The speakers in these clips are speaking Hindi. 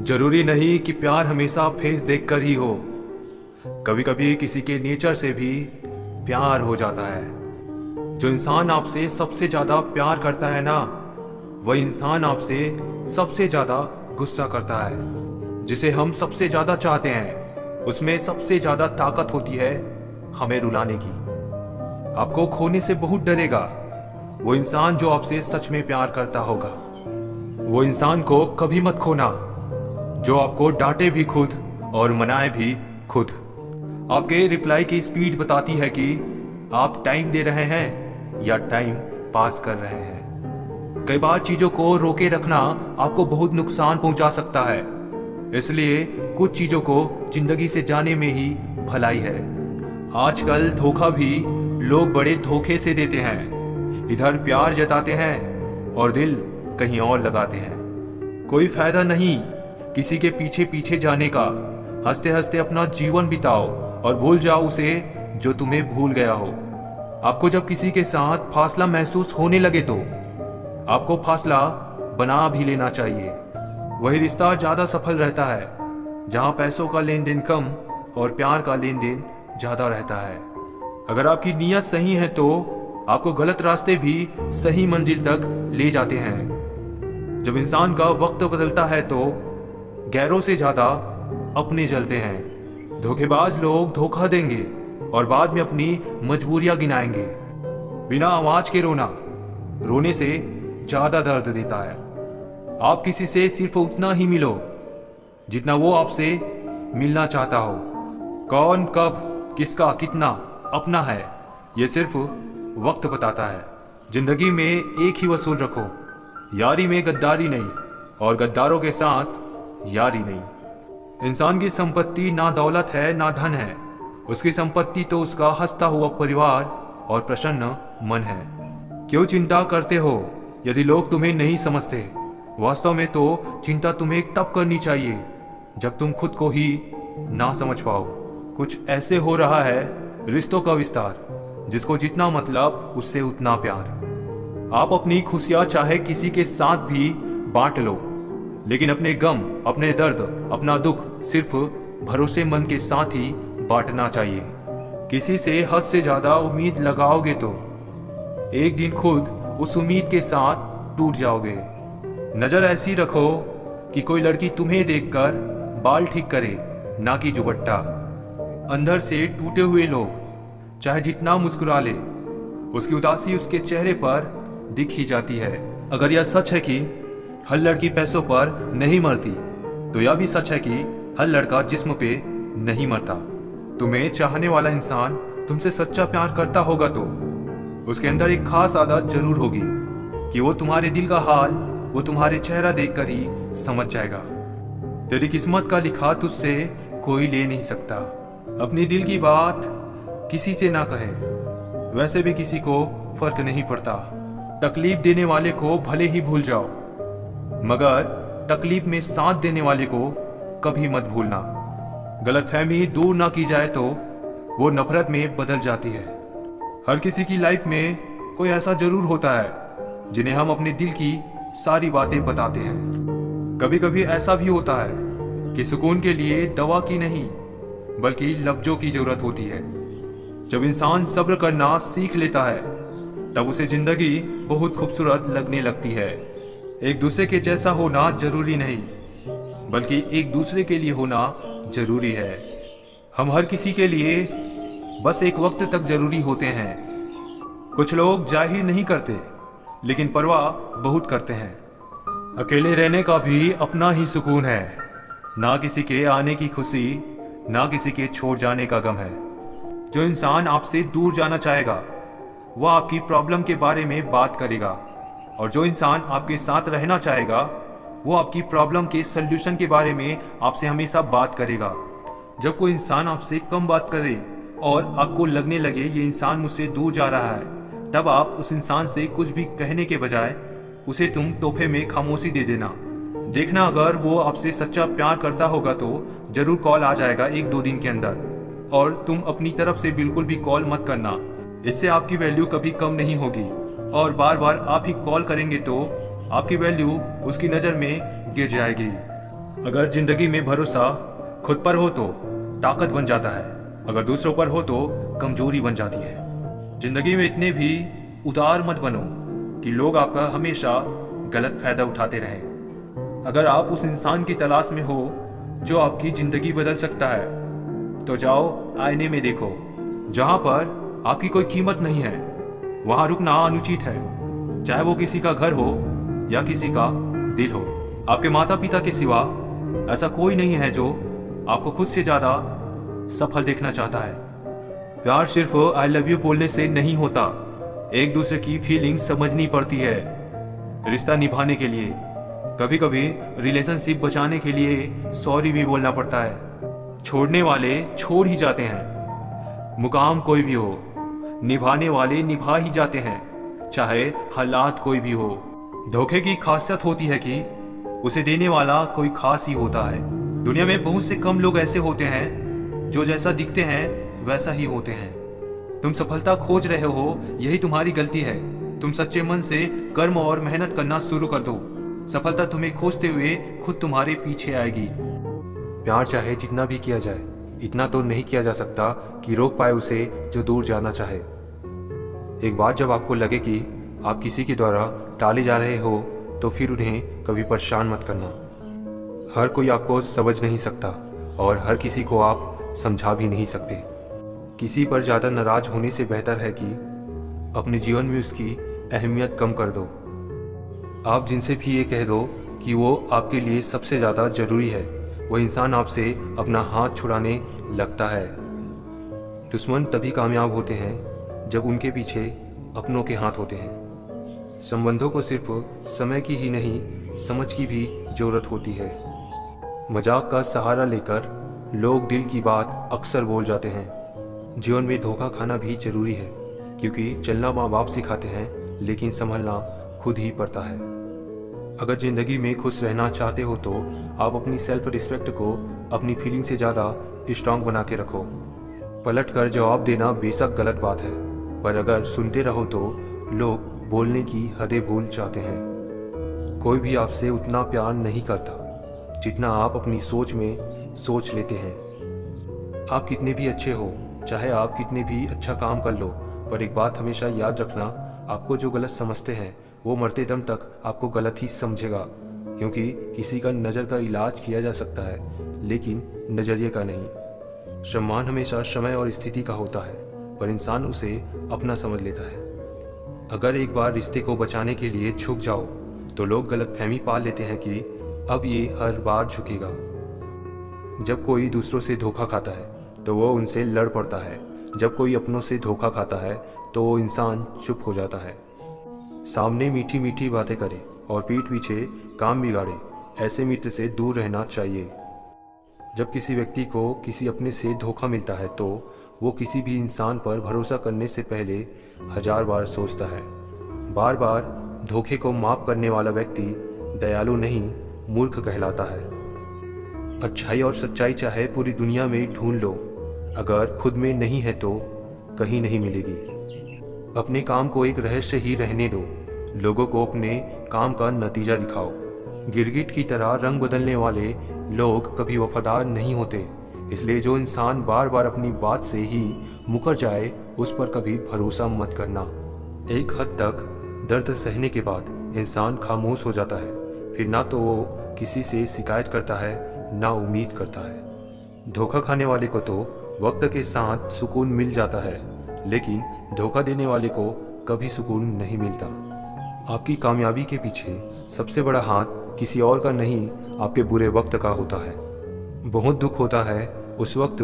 जरूरी नहीं कि प्यार हमेशा फेस देखकर ही हो। कभी कभी किसी के नेचर से भी प्यार हो जाता है। जो इंसान आपसे सबसे ज्यादा प्यार करता है ना, वह इंसान आपसे सबसे ज्यादा गुस्सा करता है। जिसे हम सबसे ज्यादा चाहते हैं उसमें सबसे ज्यादा ताकत होती है हमें रुलाने की। आपको खोने से बहुत डरेगा वो इंसान जो आपसे सच में प्यार करता होगा। वो इंसान को कभी मत खोना जो आपको डांटे भी खुद और मनाए भी खुद। आपके रिप्लाई की स्पीड बताती है कि आप टाइम दे रहे हैं या टाइम पास कर रहे हैं। कई बार चीजों को रोके रखना आपको बहुत नुकसान पहुंचा सकता है, इसलिए कुछ चीजों को जिंदगी से जाने में ही भलाई है। आजकल धोखा भी लोग बड़े धोखे से देते हैं। इधर प्यार जताते हैं और दिल कहीं और लगाते हैं। कोई फायदा नहीं किसी के पीछे पीछे जाने का। हंसते हंसते अपना जीवन बिताओ और भूल जाओ उसे जो तुम्हें भूल गया हो। आपको जब किसी के साथ फासला महसूस होने लगे तो आपको फासला बना भी लेना चाहिए। वही रिश्ता ज्यादा सफल रहता है जहां पैसों का लेन देन कम और प्यार का लेन देन ज्यादा रहता है। अगर आपकी नीयत सही है तो आपको गलत रास्ते भी सही मंजिल तक ले जाते हैं। जब इंसान का वक्त बदलता है तो गैरों से ज्यादा अपने जलते हैं। धोखेबाज लोग धोखा देंगे और बाद में अपनी मजबूरियां गिनाएंगे। बिना आवाज के रोना रोने से ज्यादा दर्द देता है। आप किसी से सिर्फ उतना ही मिलो जितना वो आपसे मिलना चाहता हो। कौन कब किसका कितना अपना है ये सिर्फ वक्त बताता है। जिंदगी में एक ही वसूल रखो, यारी में गद्दारी नहीं और गद्दारों के साथ यारी नहीं। इंसान की संपत्ति ना दौलत है ना धन है, उसकी संपत्ति तो उसका हंसता हुआ परिवार और प्रसन्न मन है। क्यों चिंता करते हो यदि लोग तुम्हें नहीं समझते? वास्तव में तो चिंता तुम्हें तब करनी चाहिए जब तुम खुद को ही ना समझ पाओ। कुछ ऐसे हो रहा है रिश्तों का विस्तार, जिसको जितना मतलब उससे उतना प्यार। आप अपनी खुशियां चाहे किसी के साथ भी बांट लो, लेकिन अपने गम, अपने दर्द, अपना दुख सिर्फ भरोसेमंद के साथ ही बांटना चाहिए। किसी से हद से ज्यादा उम्मीद लगाओगे तो एक दिन खुद उस उम्मीद के साथ टूट जाओगे। नजर ऐसी रखो कि कोई लड़की तुम्हें देखकर बाल ठीक करे, ना कि दुपट्टा। अंदर से टूटे हुए लोग चाहे जितना मुस्कुरा ले, उसकी उदासी उसके चेहरे पर दिख ही जाती है। अगर यह सच है कि हर लड़की पैसों पर नहीं मरती, तो यह भी सच है कि हर लड़का जिस्म पे नहीं मरता। तुम्हें चाहने वाला इंसान तुमसे सच्चा प्यार करता होगा तो उसके अंदर एक खास आदत जरूर होगी कि वो तुम्हारे दिल का हाल वो तुम्हारे चेहरा देखकर ही समझ जाएगा। तेरी किस्मत का लिखा तुझसे कोई ले नहीं सकता। अपनी दिल की बात किसी से ना कहे, वैसे भी किसी को फर्क नहीं पड़ता। तकलीफ देने वाले को भले ही भूल जाओ, मगर तकलीफ में साथ देने वाले को कभी मत भूलना। गलतफहमी दूर ना की जाए तो वो नफरत में बदल जाती है। हर किसी की लाइफ में कोई ऐसा जरूर होता है जिन्हें हम अपने दिल की सारी बातें बताते हैं। कभी कभी ऐसा भी होता है कि सुकून के लिए दवा की नहीं बल्कि लफ्जों की जरूरत होती है। जब इंसान सब्र करना सीख लेता है तब उसे जिंदगी बहुत खूबसूरत लगने लगती है। एक दूसरे के जैसा होना जरूरी नहीं बल्कि एक दूसरे के लिए होना जरूरी है। हम हर किसी के लिए बस एक वक्त तक जरूरी होते हैं। कुछ लोग जाहिर नहीं करते लेकिन परवाह बहुत करते हैं। अकेले रहने का भी अपना ही सुकून है। ना किसी के आने की खुशी, ना किसी के छोड़ जाने का गम है। जो इंसान आपसे दूर जाना चाहेगा वह आपकी प्रॉब्लम के बारे में बात करेगा, और जो इंसान आपके साथ रहना चाहेगा वो आपकी प्रॉब्लम के सल्यूशन के बारे में आपसे हमेशा बात करेगा। जब कोई इंसान आपसे कम बात करे और आपको लगने लगे ये इंसान मुझसे दूर जा रहा है, तब आप उस इंसान से कुछ भी कहने के बजाय उसे तुम तोहफे में खामोशी दे देना। देखना अगर वो आपसे सच्चा प्यार करता होगा तो जरूर कॉल आ जाएगा 1-2 दिन के अंदर, और तुम अपनी तरफ से बिल्कुल भी कॉल मत करना। इससे आपकी वैल्यू कभी कम नहीं होगी, और बार बार आप ही कॉल करेंगे तो आपकी वैल्यू उसकी नज़र में गिर जाएगी। अगर जिंदगी में भरोसा खुद पर हो तो ताकत बन जाता है, अगर दूसरों पर हो तो कमजोरी बन जाती है। जिंदगी में इतने भी उदार मत बनो कि लोग आपका हमेशा गलत फायदा उठाते रहें। अगर आप उस इंसान की तलाश में हो जो आपकी जिंदगी बदल सकता है, तो जाओ आईने में देखो। जहां पर आपकी कोई कीमत नहीं है, वहां रुकना अनुचित है, चाहे वो किसी का घर हो या किसी का दिल हो। आपके माता पिता के सिवा ऐसा कोई नहीं है जो आपको खुद से ज्यादा सफल देखना चाहता है। प्यार सिर्फ आई लव यू बोलने से नहीं होता, एक दूसरे की फीलिंग समझनी पड़ती है। रिश्ता निभाने के लिए कभी कभी रिलेशनशिप बचाने के लिए सॉरी भी बोलना पड़ता है। छोड़ने वाले छोड़ ही जाते हैं, मुकाम कोई भी हो, निभाने वाले निभा ही जाते हैं, चाहे हालात कोई भी हो। धोखे की खासियत होती है कि उसे देने वाला कोई खास ही होता है। दुनिया में बहुत से कम लोग ऐसे होते हैं जो जैसा दिखते हैं वैसा ही होते हैं। तुम सफलता खोज रहे हो, यही तुम्हारी गलती है। तुम सच्चे मन से कर्म और मेहनत करना शुरू कर दो, सफलता तुम्हें खोजते हुए खुद तुम्हारे पीछे आएगी। प्यार चाहे जितना भी किया जाए, इतना तो नहीं किया जा सकता कि रोक पाए उसे जो दूर जाना चाहे। एक बार जब आपको लगे कि आप किसी के द्वारा टाले जा रहे हो, तो फिर उन्हें कभी परेशान मत करना। हर कोई आपको समझ नहीं सकता और हर किसी को आप समझा भी नहीं सकते। किसी पर ज़्यादा नाराज होने से बेहतर है कि अपने जीवन में उसकी अहमियत कम कर दो। आप जिनसे भी ये कह दो कि वो आपके लिए सबसे ज़्यादा ज़रूरी है, वो इंसान आपसे अपना हाथ छुड़ाने लगता है। दुश्मन तभी कामयाब होते हैं जब उनके पीछे अपनों के हाथ होते हैं। संबंधों को सिर्फ समय की ही नहीं, समझ की भी ज़रूरत होती है। मजाक का सहारा लेकर लोग दिल की बात अक्सर बोल जाते हैं। जीवन में धोखा खाना भी जरूरी है, क्योंकि चलना माँ बाप सिखाते हैं, लेकिन संभलना खुद ही पड़ता है। अगर जिंदगी में खुश रहना चाहते हो तो आप अपनी सेल्फ रिस्पेक्ट को अपनी फीलिंग से ज़्यादा स्ट्रांग बना के रखो। पलट कर जवाब देना बेशक गलत बात है, पर अगर सुनते रहो तो लोग बोलने की हदें भूल जाते हैं। कोई भी आपसे उतना प्यार नहीं करता जितना आप अपनी सोच में सोच लेते हैं। आप कितने भी अच्छे हो, चाहे आप कितने भी अच्छा काम कर लो, पर एक बात हमेशा याद रखना, आपको जो गलत समझते हैं वो मरते दम तक आपको गलत ही समझेगा। क्योंकि किसी का नज़र का इलाज किया जा सकता है, लेकिन नज़रिए का नहीं। सम्मान हमेशा समय और स्थिति का होता है, पर इंसान उसे अपना समझ लेता है। अगर एक बार रिश्ते को बचाने के लिए झुक जाओ तो लोग गलतफहमी पाल लेते हैं कि अब ये हर बार झुकेगा। जब कोई दूसरों से धोखा खाता है तो वो उनसे लड़ पड़ता है, जब कोई अपनों से धोखा खाता है तो वो इंसान चुप हो जाता है। सामने मीठी मीठी बातें करे और पीठ पीछे काम बिगाड़े, ऐसे मित्र से दूर रहना चाहिए। जब किसी व्यक्ति को किसी अपने से धोखा मिलता है तो वो किसी भी इंसान पर भरोसा करने से पहले 1000 बार सोचता है। बार बार धोखे को माफ करने वाला व्यक्ति दयालु नहीं, मूर्ख कहलाता है। अच्छाई और सच्चाई चाहे पूरी दुनिया में ढूंढ लो, अगर खुद में नहीं है तो कहीं नहीं मिलेगी। अपने काम को एक रहस्य ही रहने दो, लोगों को अपने काम का नतीजा दिखाओ। गिरगिट की तरह रंग बदलने वाले लोग कभी वफादार नहीं होते, इसलिए जो इंसान बार बार अपनी बात से ही मुकर जाए उस पर कभी भरोसा मत करना। एक हद तक दर्द सहने के बाद इंसान खामोश हो जाता है, फिर ना तो वो किसी से शिकायत करता है ना उम्मीद करता है। धोखा खाने वाले को तो वक्त के साथ सुकून मिल जाता है, लेकिन धोखा देने वाले को कभी सुकून नहीं मिलता। आपकी कामयाबी के पीछे सबसे बड़ा हाथ किसी और का नहीं, आपके बुरे वक्त का होता है। बहुत दुख होता है उस वक्त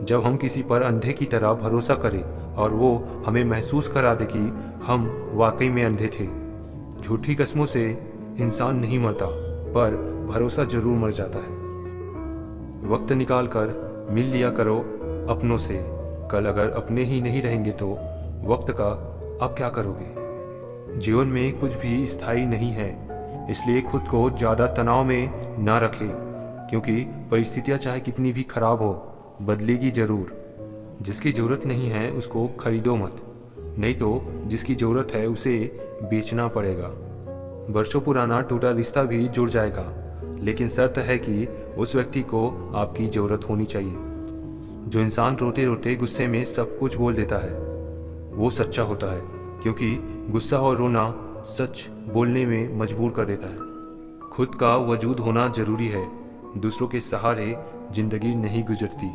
जब हम किसी पर अंधे की तरह भरोसा करें और वो हमें महसूस करा दे कि हम वाकई में अंधे थे। झूठी कस्मों से इंसान नहीं मरता, पर भरोसा जरूर मर जाता है। वक्त निकाल कर मिल लिया करो अपनों से, कल अगर अपने ही नहीं रहेंगे तो वक्त का अब क्या करोगे। जीवन में कुछ भी स्थायी नहीं है, इसलिए खुद को ज़्यादा तनाव में ना रखें, क्योंकि परिस्थितियाँ चाहे कितनी भी खराब हो बदलेगी ज़रूर। जिसकी ज़रूरत नहीं है उसको खरीदो मत, नहीं तो जिसकी ज़रूरत है उसे बेचना पड़ेगा। बरसों पुराना टूटा रिश्ता भी जुड़ जाएगा, लेकिन शर्त है कि उस व्यक्ति को आपकी ज़रूरत होनी चाहिए। जो इंसान रोते रोते गुस्से में सब कुछ बोल देता है वो सच्चा होता है, क्योंकि गुस्सा और रोना सच बोलने में मजबूर कर देता है। खुद का वजूद होना जरूरी है, दूसरों के सहारे जिंदगी नहीं गुजरती।